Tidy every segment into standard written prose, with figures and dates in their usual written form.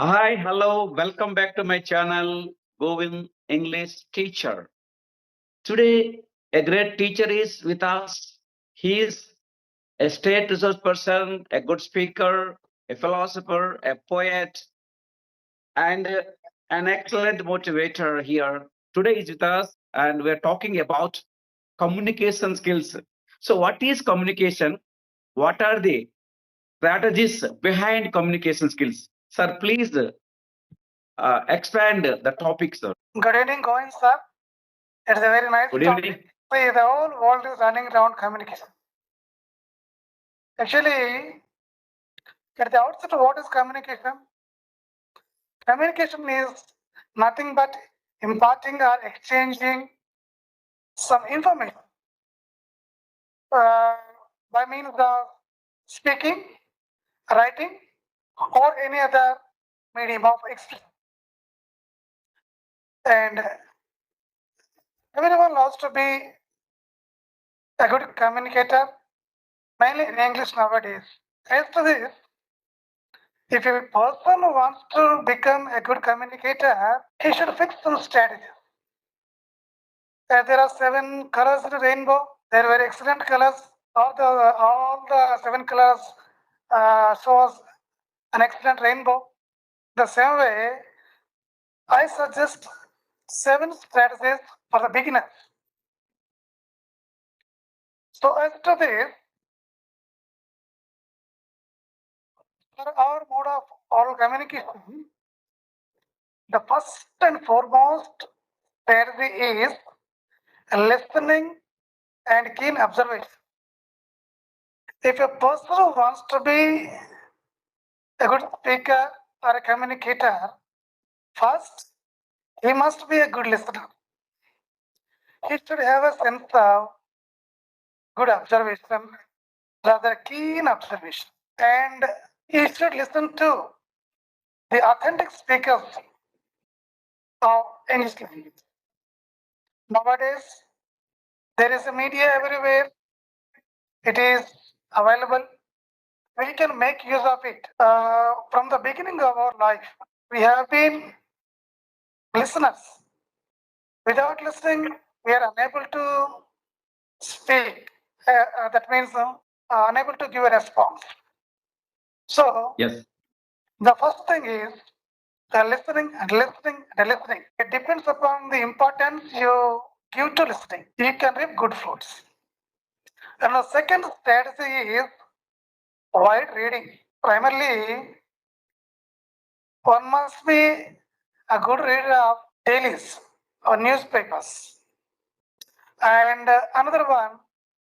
Hi, hello, welcome back to my channel, Govind English Teacher. Today, a great teacher is with us. He is a state resource person, a good speaker, a philosopher, a poet, and an excellent motivator here. Today is with us, and we're talking about communication skills. So, what is communication? What are the strategies behind communication skills? Sir, please expand the topic, sir. Good evening, Govind sir. It's a very nice Good topic. evening. See, the whole world is running around communication. Actually, at the outset, what is communication? Communication is nothing but imparting or exchanging some information uh, by means of speaking, writing, or any other medium of expression. And everyone loves to be a good communicator, mainly in English nowadays. As to this, if a person wants to become a good communicator, he should fix some strategies. There are 7 colors in the rainbow. They are very excellent colors. All the 7 colors shows an excellent rainbow. The same way, I suggest 7 strategies for the beginners. So as to this, for our mode of oral communication, the first and foremost strategy is listening and keen observation. If a person wants to be a good speaker or a communicator, first he must be a good listener. He should have a sense of good observation, rather keen observation, and he should listen to the authentic speakers of English language. Nowadays, there is a media everywhere. It is available. We can make use of it. From the beginning of our life, we have been listeners. Without listening, we are unable to speak. That means unable to give a response. So, Yes. the first thing is listening and listening and listening. It depends upon the importance you give to listening. You can reap good fruits. And the second strategy is wide reading. Primarily, one must be a good reader of dailies or newspapers. And another one,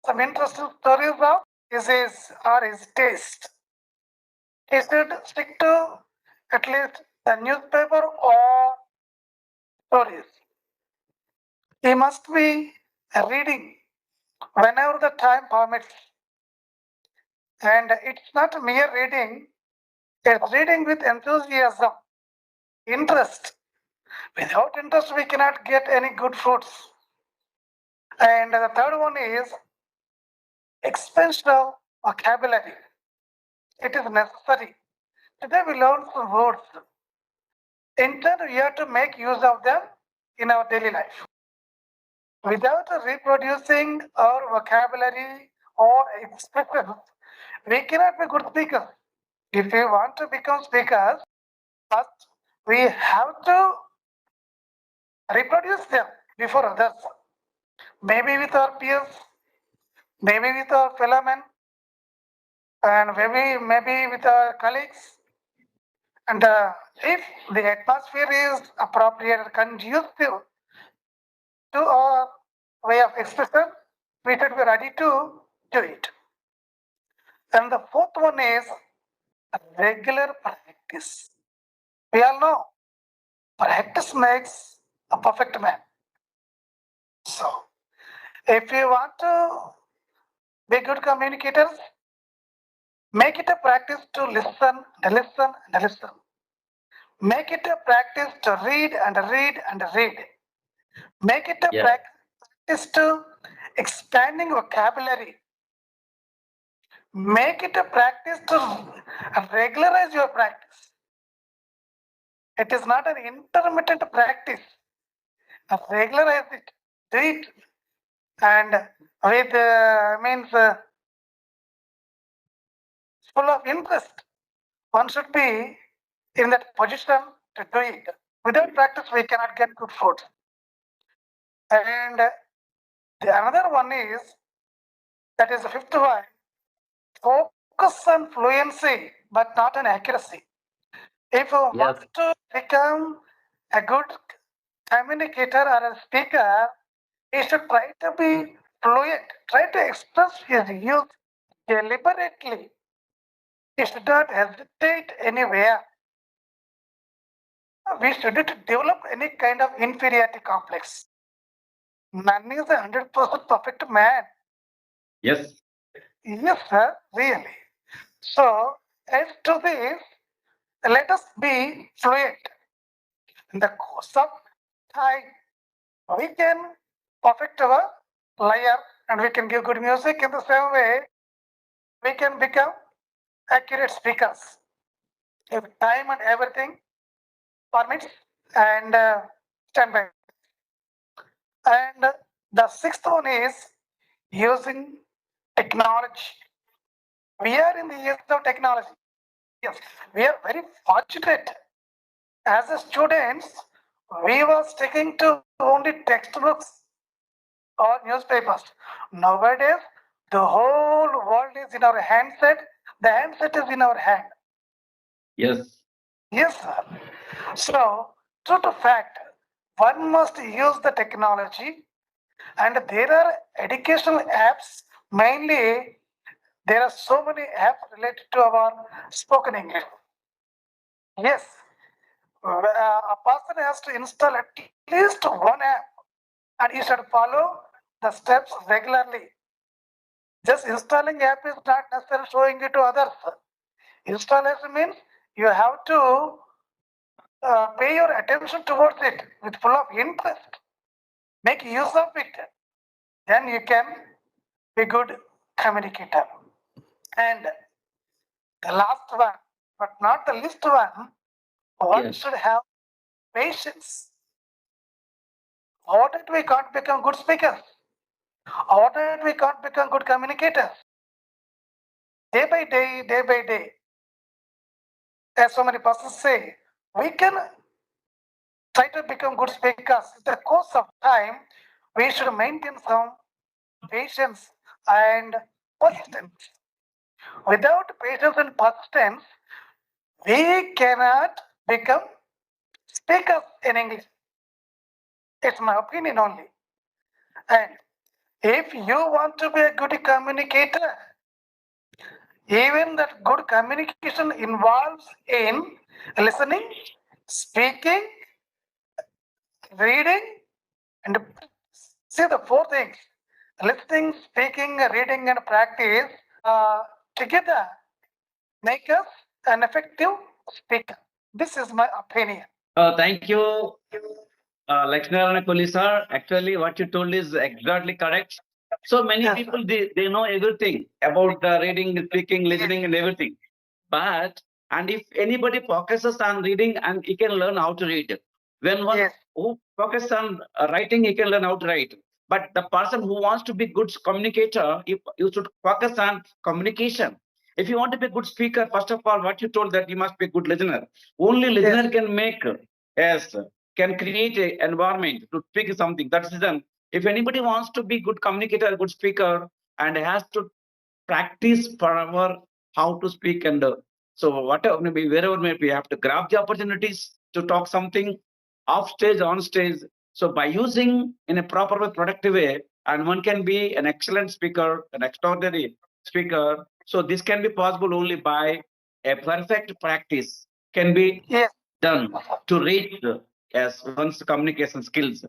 some interesting stories of his taste. He should stick to at least the newspaper or stories. He must be reading whenever the time permits. And it's not mere reading, it's reading with enthusiasm, interest. Without interest, we cannot get any good fruits. And the third one is expansion of vocabulary. It is necessary. Today we learn some words. In turn, we have to make use of them in our daily life. Without reproducing our vocabulary or expressions, we cannot be good speakers. If we want to become speakers, first we have to reproduce them before others. Maybe with our peers, maybe with our fellow men, and maybe with our colleagues. And if the atmosphere is appropriate and conducive to our way of expression, we should be ready to do it. And the fourth one is regular practice. We all know practice makes a perfect man. So, if you want to be good communicators, make it a practice to listen and listen and listen. Make it a practice to read and read and read. Make it a Yeah. practice to expanding vocabulary. Make it a practice to regularize your practice. It is not an intermittent practice. Regularize it, do it, and with means full of interest. One should be in that position to do it. Without practice, we cannot get good food. And the another one is that is the fifth one. Focus on fluency, but not on accuracy. If you Yes. want to become a good communicator or a speaker, he should try to be fluent, try to express his views deliberately. He should not hesitate anywhere. We shouldn't develop any kind of inferiority complex. None is a 100% perfect man. Yes. Yes, sir, really. So, as to this, let us be fluent. In the course of time, we can perfect our lyre and we can give good music. In the same way, we can become accurate speakers. If time and everything permits and stand by. And the sixth one is using technology. We are in the age of technology. Yes, we are very fortunate. As a students, we were sticking to only textbooks or newspapers. Nowadays, the whole world is in our handset. The handset is in our hand. Yes. Yes, sir. So, true to fact, one must use the technology, and there are educational apps. Mainly, there are so many apps related to our spoken English. Yes, a person has to install at least one app, and he should follow the steps regularly. Just installing app is not necessarily showing it to others. Installation means you have to pay your attention towards it with full of interest. Make use of it. Then you can be good communicator. And the last one, but not the least one Yes. should have patience. Without it, we can't become good speakers. Without it, we can't become good communicators. Day by day, as so many persons say, we can try to become good speakers. In the course of time, we should maintain some patience and persistence. Without patience and persistence, we cannot become speakers in English. It's my opinion only. And if you want to be a good communicator, even that good communication involves in listening, speaking, reading, and see the four things: listening, speaking, reading, and practice together make us an effective speaker. This is my opinion. Thank you, Lakshminarayan Kohli sir. Actually, what you told is exactly correct. So many Yes, people they know everything about reading, speaking, listening, and everything. But and if anybody focuses on reading, and he can learn how to read. When one yes, who focuses on writing, he can learn how to write. But the person who wants to be good communicator, you should focus on communication. If you want to be a good speaker, first of all, what you told that you must be a good listener. Only listener yes, can make, yes, can create a environment to speak something. That's the reason. If anybody wants to be good communicator, good speaker, and has to practice forever how to speak, and so whatever maybe wherever maybe you have to grab the opportunities to talk something off stage, on stage. So by using in a proper way, productive way, and one can be an excellent speaker, an extraordinary speaker. So this can be possible only by a perfect practice can be yes. done to reach as one's communication skills.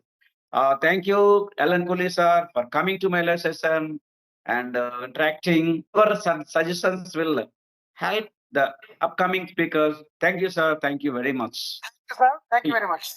Thank you, Alan Kohli sir, for coming to my live session and interacting. Your suggestions will help the upcoming speakers. Thank you, sir. Thank you very much. Sir, thank you very much.